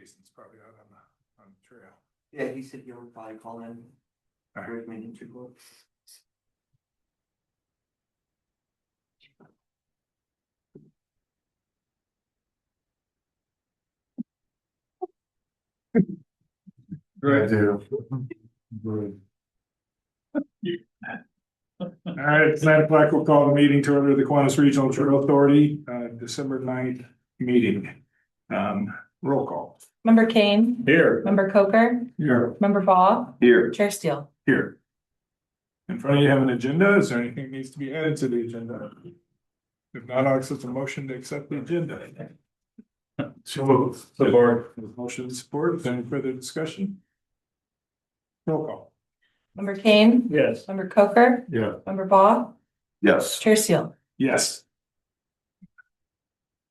Jason's probably out on the trail. Yeah, he said he'll probably call in. All right. For his maintenance report. Right. All right, it's 9 o'clock. We'll call the meeting to order, the Kiwanis Regional Trail Authority, December 9th meeting. Roll call. Member Kane. Here. Member Coker. Here. Member Ball. Here. Chair Steele. Here. In front of you have an agenda. Is there anything that needs to be added to the agenda? If not, I'll accept a motion to accept the agenda. Support. Motion to support. Is there any further discussion? Roll call. Member Kane. Yes. Member Coker. Yeah. Member Ball. Yes. Chair Steele. Yes.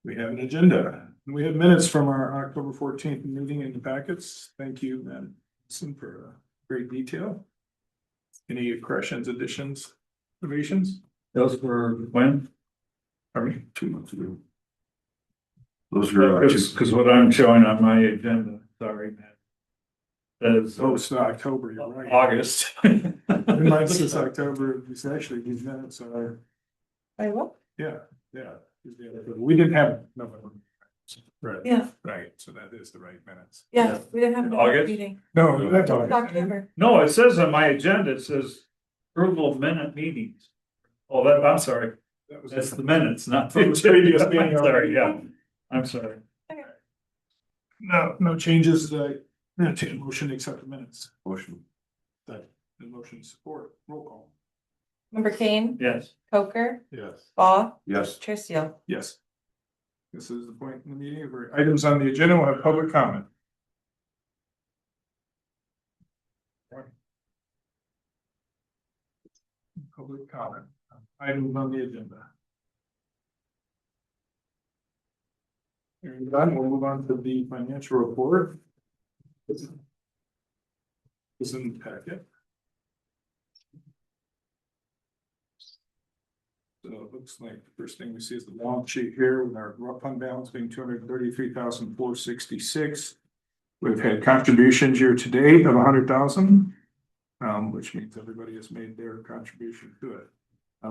We have an agenda. We have minutes from our October 14th meeting in the packets. Thank you, Madison, for great detail. Any corrections, additions, observations? Those were when? Pardon me, 2 months ago. Those were, because what I'm showing on my agenda, sorry, man. That is, Oh, it's not October, you're right. August. Mine says October, it's actually these minutes are, I will. yeah. We didn't have November. Right. Yeah, Right, so that is the right minutes. yeah, we didn't have another August? meeting. No, that's It's October. No, it says on my agenda, it says approval of minute meetings. Oh, that, I'm sorry, That was that's the minutes, not the From the previous agenda. meeting. I'm sorry, yeah, I'm sorry. No changes, take a motion to accept the minutes. Motion. The motion support, roll call. Member Kane. Yes. Coker. Yes. Ball. Yes. Chair Steele. Yes. This is the point in the meeting where items on the agenda will have public comment. Public comment, items on the agenda. Hearing none, we'll move on to the financial report. This is in the packet. So it looks like the first thing we see is the balance sheet here with our rough fund balance being 233,466. We've had contributions year to date of 100,000, which means everybody has made their contribution to it.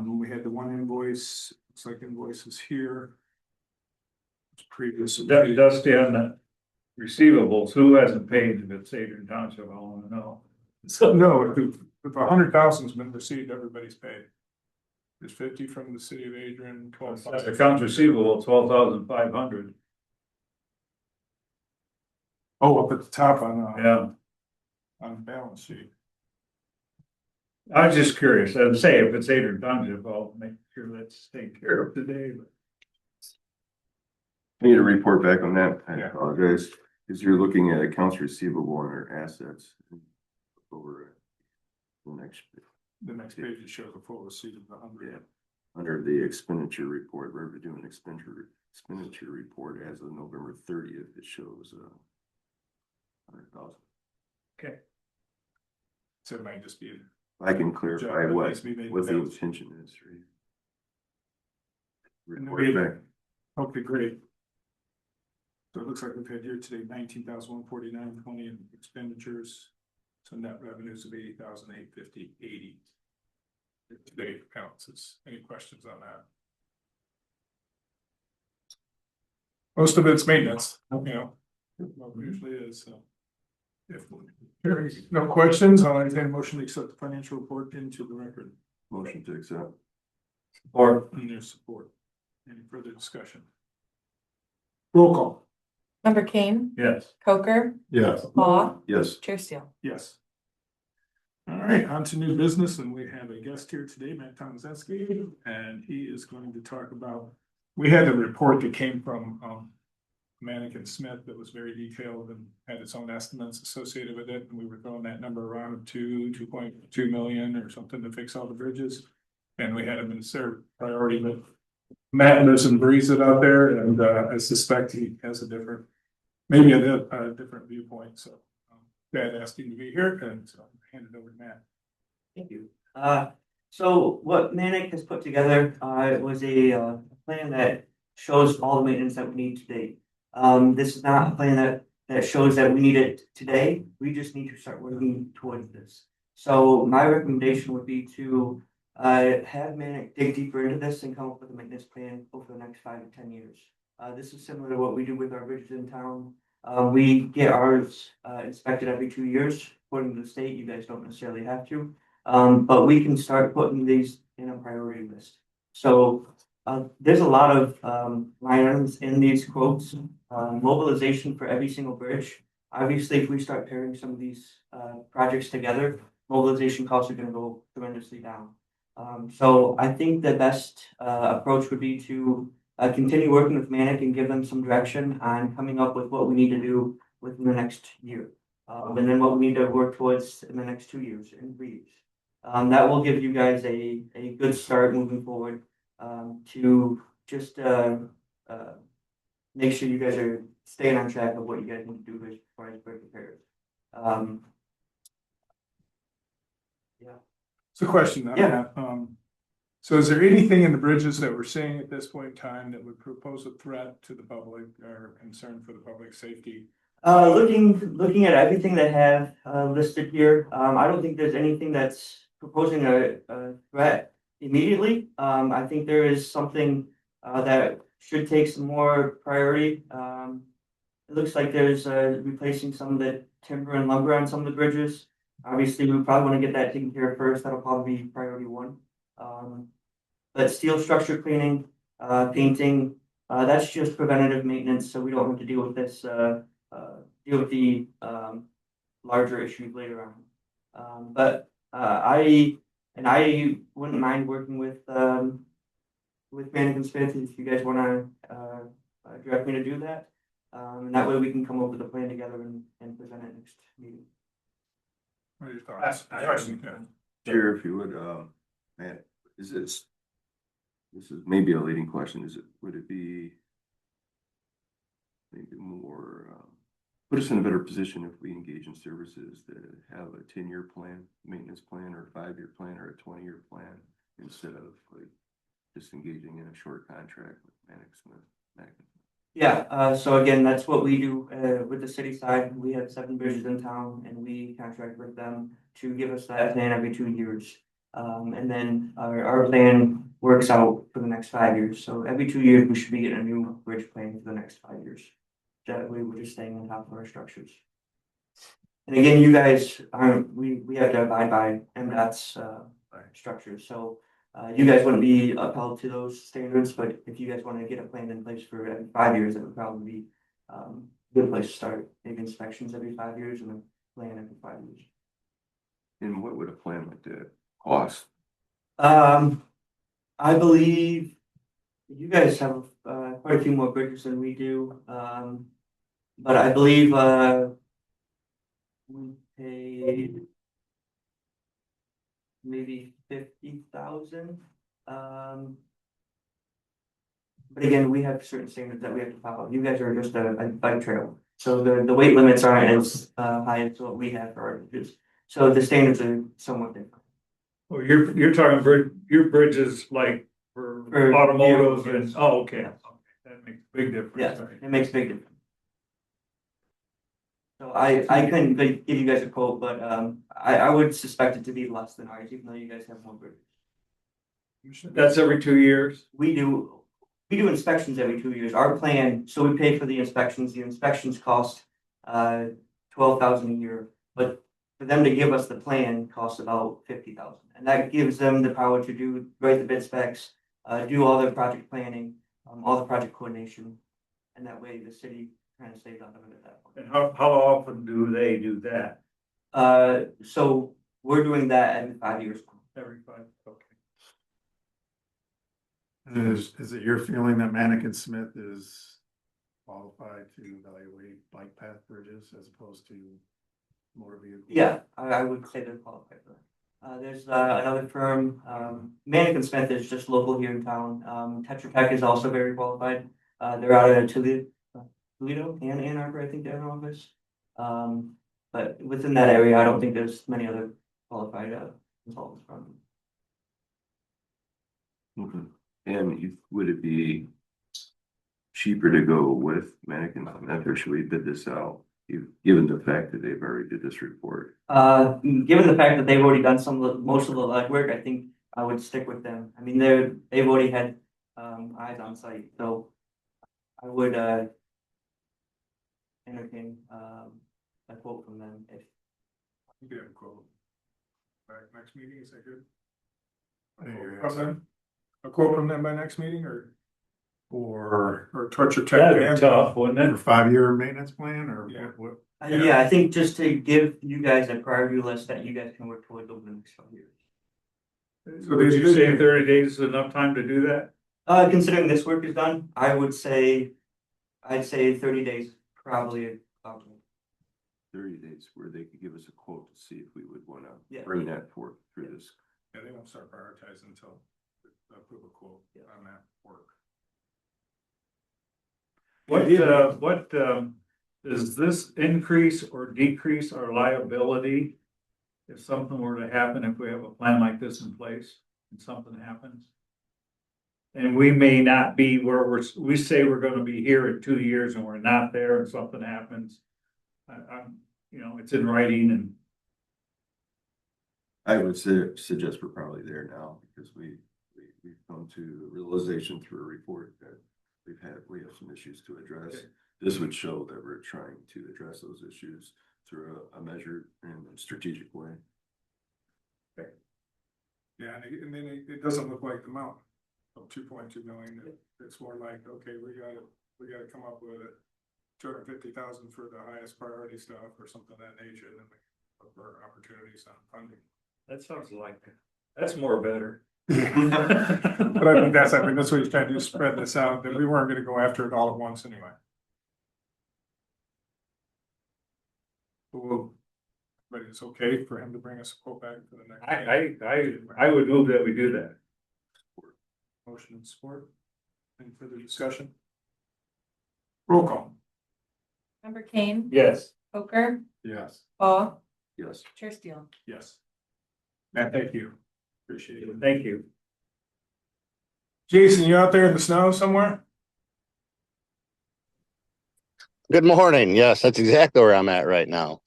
We had the one invoice, looks like invoices here. It's previous. Dusty on the receivables, who hasn't paid if it's Adrian Township, I want to know. So no, if 100,000 has been received, everybody's paid. There's 50 from the city of Adrian, 12. Accounts receivable, 12,500. Oh, up at the top on Yeah, the balance sheet. I was just curious, I'd say if it's Adrian Township, I'll make sure that's taken care of today, but. Need a report back on that. I Yeah. apologize, because you're looking at accounts receivable and our assets. Over the next, The next page it shows the full receipt of the 100. yeah, under the expenditure report, we're doing expenditure report as of November 30th, it shows 100,000. Okay. So it might just be. I can clarify Job what needs to be made the available. intention is, right? And Report we- back. Okay, great. So it looks like we've had year to date 19,149.20 in expenditures. So net revenues of 80,850.80. Today counts. Any questions on that? Most of it's maintenance, well, it usually is, so. If there is no questions, I'll entertain a motion to accept the financial report into the record. Motion to accept. Or And their support. Any further discussion? Roll call. Member Kane. yes. Coker. Yes. Ball. Yes. Chair Steele. Yes. All right, on to new business, and we have a guest here today, Matt Tomaszewski, and he is going to talk about. We had a report that came from Manick and Smith that was very detailed and had its own estimates associated with it, and we were throwing that number around of 2.2 million or something to fix all the bridges. And we had him as their priority, but Matt lives and breathes it out there, and I suspect he has a different, maybe a different viewpoint, so. Dad asked him to be here, and so I'll hand it over to Matt. Thank you. So what Manic has put together, was a plan that shows all the maintenance that we need to date. This is not a plan that that shows that we need it today. We just need to start working towards this. So my recommendation would be to have Manic dig deeper into this and come up with a maintenance plan over the next 5 to 10 years. This is similar to what we do with our bridges in town. We get ours inspected every 2 years, according to the state. You guys don't necessarily have to. But we can start putting these in a priority list. So there's a lot of line items in these quotes. Mobilization for every single bridge. Obviously, if we start pairing some of these projects together, mobilization costs are going to go tremendously down. So I think the best approach would be to continue working with Manic and give them some direction on coming up with what we need to do within the next year. And then what we need to work towards in the next 2 years and 3 years. That will give you guys a good start moving forward to just make sure you guys are staying on track of what you guys need to do as far as bridge repairs. Yeah. It's a question on Yeah. that. So is there anything in the bridges that we're seeing at this point in time that would propose a threat to the public or concern for the public safety? Looking at everything that I have listed here, I don't think there's anything that's proposing a threat immediately. I think there is something that should take some more priority. It looks like there's replacing some of the timber and lumber on some of the bridges. Obviously, we probably want to get that taken care of first. That'll probably be priority one. But steel structure cleaning, painting, that's just preventative maintenance, so we don't have to deal with this, deal with the larger issues later on. But I wouldn't mind working with Mannequin Smith if you guys want to direct me to do that. And that way we can come up with a plan together and present it next meeting. What are your thoughts? Chair, if you would, man, this is maybe a leading question, would it be maybe more, put us in a better position if we engage in services that have a 10-year plan, maintenance plan, or a 5-year plan, or a 20-year plan, instead of like just engaging in a short contract with Manic. Yeah, so again, that's what we do with the city side. We have 7 bridges in town and we contract with them to give us that plan every 2 years. And then our plan works out for the next 5 years. So every 2 years, we should be getting a new bridge plan for the next 5 years. That way we're just staying on top of our structures. And again, you guys aren't, we have to abide by MDOT's structures. So you guys wouldn't be upheld to those standards, but if you guys want to get a plan in place for every 5 years, that would probably be a good place to start. Maybe inspections every 5 years and a plan every 5 years. And what would a plan like that cost? I believe you guys have quite a few more bridges than we do. But I believe we paid maybe 50,000. But again, we have certain standards that we have to follow. You guys are just a bike trail, so the weight limits aren't as high as what we have for our bridges. So the standards are somewhat different. Well, you're talking your bridges like for automotives and, oh, okay. Yes. That makes a big difference. Yeah, it makes a big difference. So I couldn't give you guys a quote, but I would suspect it to be less than ours, even though you guys have more bridges. That's every 2 years? We do inspections every 2 years. Our plan, so we pay for the inspections. The inspections cost $12,000 a year, but for them to give us the plan costs about $50,000, and that gives them the power to write the bid specs, do all their project planning, all the project coordination, and that way the city kind of stays out of it at that point. And how often do they do that? So we're doing that every 5 years. Every 5, okay. Is it your feeling that Mannequin Smith is qualified to evaluate bike path bridges as opposed to motor vehicles? Yeah, I would say they're qualified for that. There's another firm, Mannequin Smith is just local here in town. Tetra Tech is also very qualified. They're out of Toledo and Ann Arbor, I think they have an office. But within that area, I don't think there's many other qualified consultants from. Okay. And would it be cheaper to go with Mannequin Smith, or should we bid this out? Given the fact that they've already did this report. Given the fact that they've already done most of the legwork, I think I would stick with them. I mean, they've already had, eyes on site, so I would, entertain, a quote from them if. You can have a quote. Back next meeting, is that good? A Yeah, quote yeah, from so- them? A quote from them by next meeting Or torture check? That'd be and- tough, wouldn't a it? 5-year maintenance plan or Yeah. what? Yeah. Yeah, I think just to give you guys a priority list that you guys can work towards over the next 5 years. So Would they you say 30 days is enough time to do that? Considering this work is done, I'd say 30 days, probably. 30 days where they could give us a quote to see if we would wanna Yeah. bring that forth through this. Yeah, they won't start prioritizing until they approve a quote Yeah. on that work. What, does this increase or decrease our liability? If something were to happen, if we have a plan like this in place and something happens? And we may not be where we say we're gonna be here in 2 years and we're not there and something happens. I'm, it's in writing and I would suggest we're probably there now because we've come to the realization through a report that we have some issues to address. Okay. This would show that we're trying to address those issues through a measured and strategic way. Yeah, and then it doesn't look like the amount of 2.2 million. It's more like, okay, we gotta come up with 250,000 for the highest priority stuff or something of that nature, and then we look for opportunities on funding. that sounds like, that's more better. But I think that's what he's trying to do, spread this out, that we weren't gonna go after it all at once anyway. Well, but it's okay for him to bring us a quote back for the next. I would move that we do that. Motion and support. Any further discussion? Roll call. Member Kane. Yes. Poker. Yes. Paul. Yes. Chair Steele. Yes. Matt, thank you. Appreciate it. Thank you. Jason, you out there in the snow somewhere? Good morning. Yes, that's exactly where I'm at right now.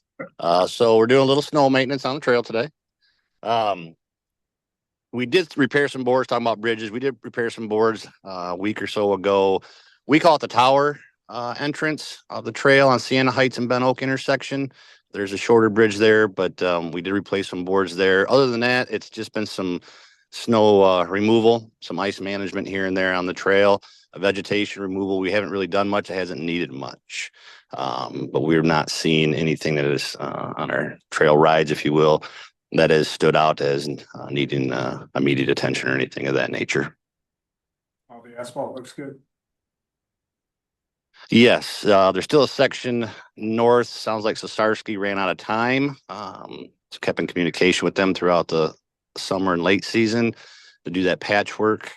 So we're doing a little snow maintenance on the trail today. We did repair some boards, talking about bridges. We did repair some boards a week or so ago. We call it the tower entrance of the trail on Sienna Heights and Ben Oak intersection. There's a shorter bridge there, but we did replace some boards there. Other than that, it's just been some snow removal, some ice management here and there on the trail, vegetation removal. We haven't really done much. It hasn't needed much. But we're not seeing anything that is on our trail rides, if you will, that has stood out as needing immediate attention or anything of that nature. All the asphalt looks good. Yes, there's still a section north. Sounds like Sasarsky ran out of time. Kept in communication with them throughout the summer and late season to do that patchwork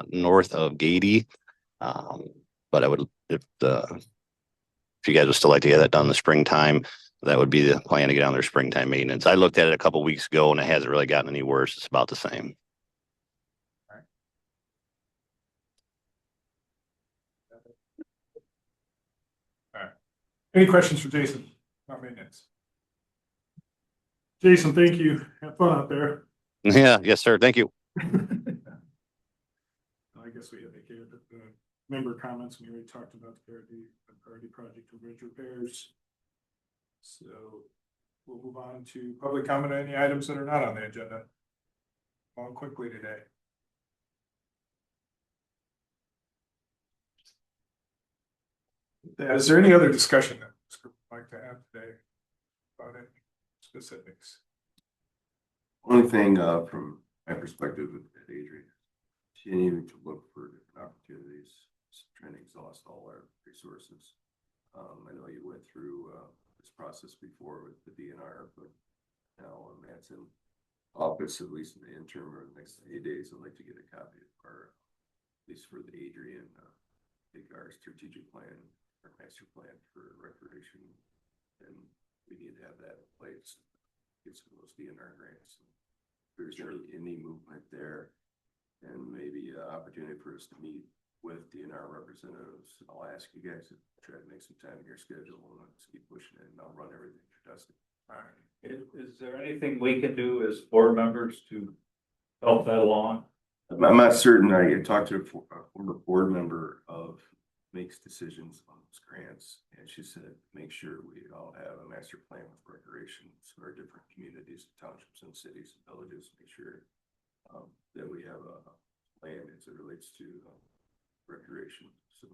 north of Gady. But I would, if you guys would still like to get that done in the springtime, that would be the plan to get on their springtime maintenance. I looked at it a couple weeks ago and it hasn't really gotten any worse. It's about the same. Any questions for Jason? Not maintenance. Jason, thank you. Have fun out there. Yeah, yes, sir. Thank you. I guess we have the member comments. We already talked about the priority project of bridge repairs. So we'll move on to public comment on any items that are not on the agenda. On quickly today. Is there any other discussion that this group would like to have today about any specifics? Only thing from my perspective at Adrian, she needed to look for different opportunities, trying to exhaust all our resources. I know you went through this process before with the DNR, but now that's in office, at least in the interim or the next 8 days. I'd like to get a copy of our, at least for the Adrian, take our strategic plan, our master plan for recreation, and we need to have that in place. Get some of those DNR grants. If there's any movement there, and maybe an opportunity for us to meet with DNR representatives. I'll ask you guys to try to make some time in your schedule and let's keep pushing it and I'll run everything for Dustin. All right. Is there anything we can do as board members to help that along? I'm not certain. I talked to a former board member of makes decisions on those grants, and she said, make sure we all have a master plan with recreation. So our different communities, townships and cities and villages, make sure that we have a plan as it relates to recreation. So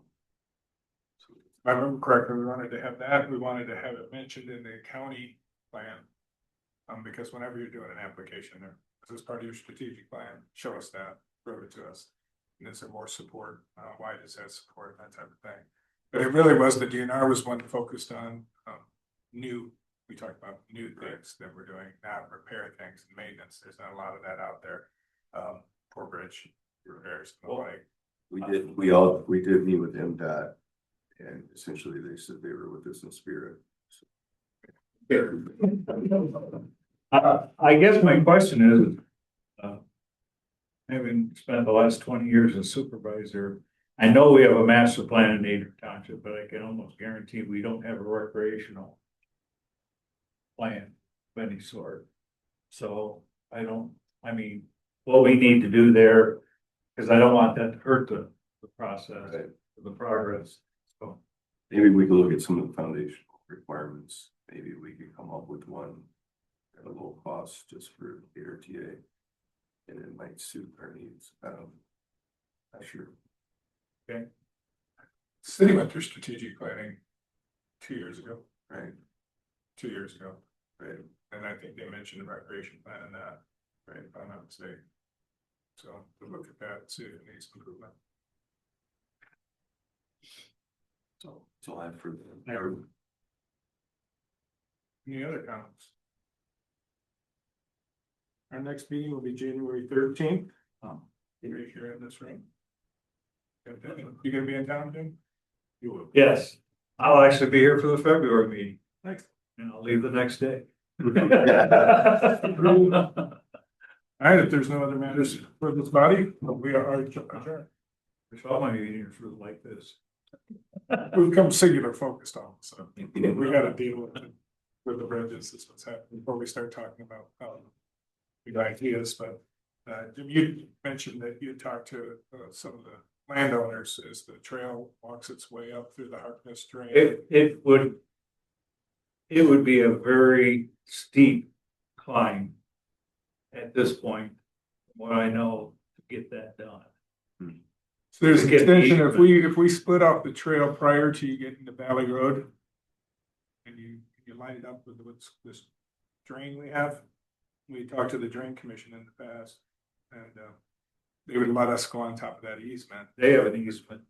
If I remember correctly, we wanted to have that, we wanted to have it mentioned in the county plan. Because whenever you're doing an application there, this is part of your strategic plan, show us that, prove it to us. And is there more support? Why does that support, that type of thing? But it really was, the DNR was one focused on we talked about new things that we're doing, not repair things and maintenance. There's not a lot of that out there. Poor bridge repairs, and the like. we did meet with MDOT, and essentially they said they were with us in spirit. I guess my question is, having spent the last 20 years as supervisor, I know we have a master plan in Nader Township, but I can almost guarantee we don't have a recreational plan of any sort. So what we need to do there, because I don't want that to hurt the process, Right. the progress. So Maybe we could look at some of the foundational requirements. Maybe we could come up with one at a low cost just for KRTA. And it might suit our needs. Not sure. City went through strategic planning 2 years ago, Right. 2 years ago. Right. And I think they mentioned the recreation plan in that, right, if I'm not mistaken. So to look at that, see if it needs improvement. So it's all I have for Any other comments? Our next meeting will be January 13th. Right here in this room. You gonna be in town, Jim? You will. yes, I'll actually be here for the February meeting Thanks. and I'll leave the next day. All right, if there's no other matters for this body, we are adjourned. Wish all my meetings were like this. We've become singular focused on, so we gotta deal with the bridges, that's what's happening, before we start talking about big ideas, but Jim, you mentioned that you talked to some of the landowners as the trail walks its way up through the Harkness drain. It would be a very steep climb at this point, from what I know, to get that done. So there's an Get extension, deep, if we split off the trail prior to you getting to Valley Road. And you line it up with this drain we have. We talked to the drain commission in the past, and they would let us go on top of that easement. They have an easement.